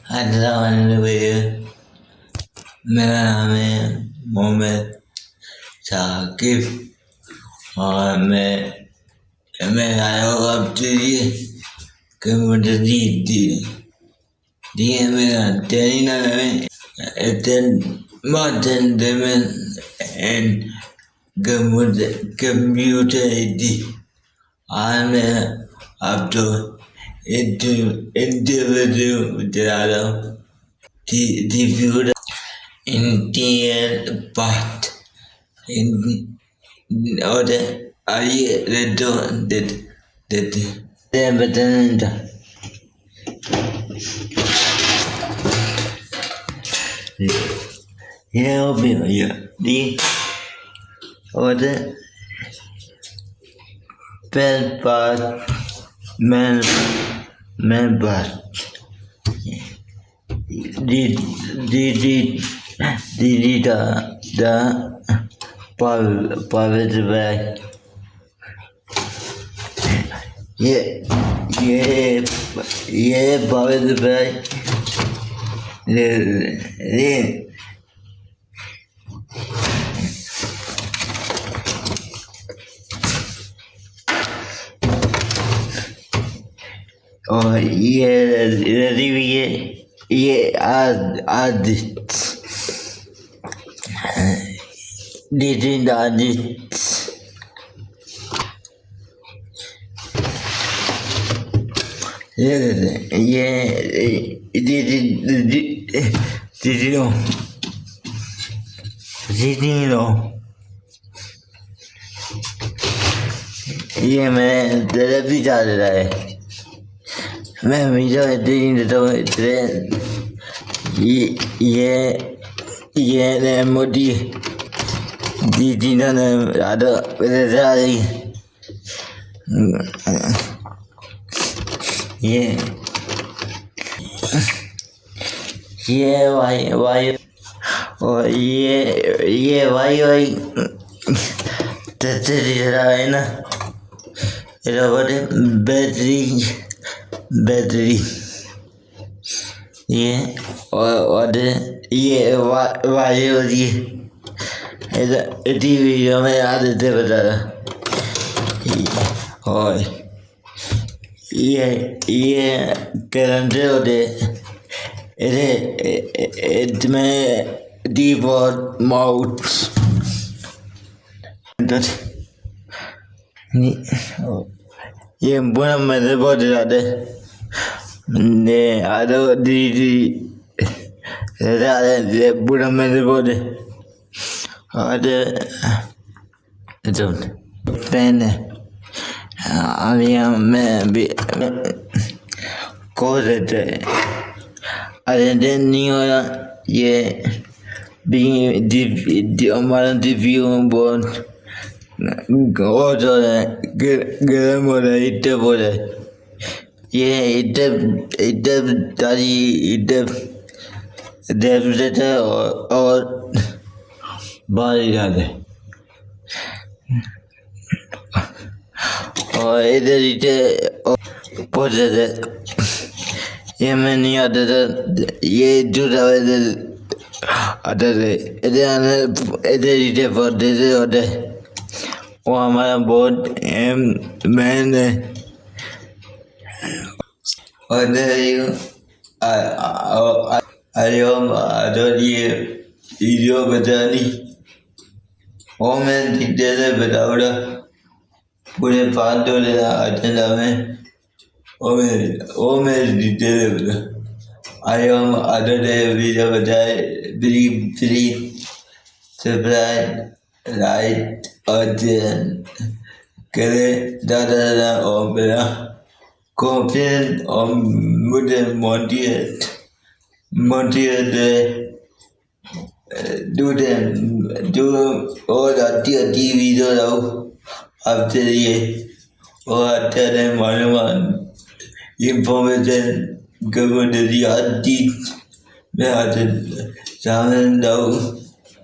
अस्सलाम वालेकुम। मेरा नाम है मोहम्मद साकिब और मैं आया हूँ आपके लिए कि मुझे दी है मेरा ट्रेनिंग में modern women and computer दी आज मैं आप तो इंटरव्यू दिला रहा हूँ रिव्यू interior part और आइए रेडो देते बताना ये हो भी भैया दी और पहल पार्ट मैं बात Didi da private bag. Yeah, private bag. Oh yeah, add Didi ये मैं तेरे भी जा रहा है मैं वीडियो एडिटिंग देता हूँ ये मोदी दीदी ने ज़्यादा जा रही ये वाई और ये वाई तेरी रहा है ना रबड़ बैटरी ये और ये वाई होती है टीवी में आते बता रहा और ये करंट होते इसमें कीबोर्ड माउस ये बुरा मेरे बहुत ज़्यादा ने आदो दीदी ज़्यादा बुरा मेरे बहुत और जो पेन है अभी मैं भी को देते अरे दिन नहीं हो रहा ये भी हमारा रिव्यू बहुत और जो है गर्म हो रहा है इतना हो रहा है ये इतना तारी इतना और बाहर जाते और इधर पहुँचे थे ये मैं नहीं आता था ये जूता आता थे इधर पढ़ते थे होते वो हमारा बहुत मैन है और ये वीडियो बतानी वो मैं दिखते थे बताऊँगा पूरे 5 डॉलर आते था मैं वो मैं दिखते थे बता आयोम आधे वीडियो बताए फ्री सब्सक्राइब लाइक और करे ज़्यादा और मेरा कॉन्फिडेंस और मुझे मोटिवेट do और अच्छी वीडियो लाओ आपके लिए और अच्छे मालूमात इंफॉर्मेशन कम्युनिटी हर चीज़ में आते सामने लाओ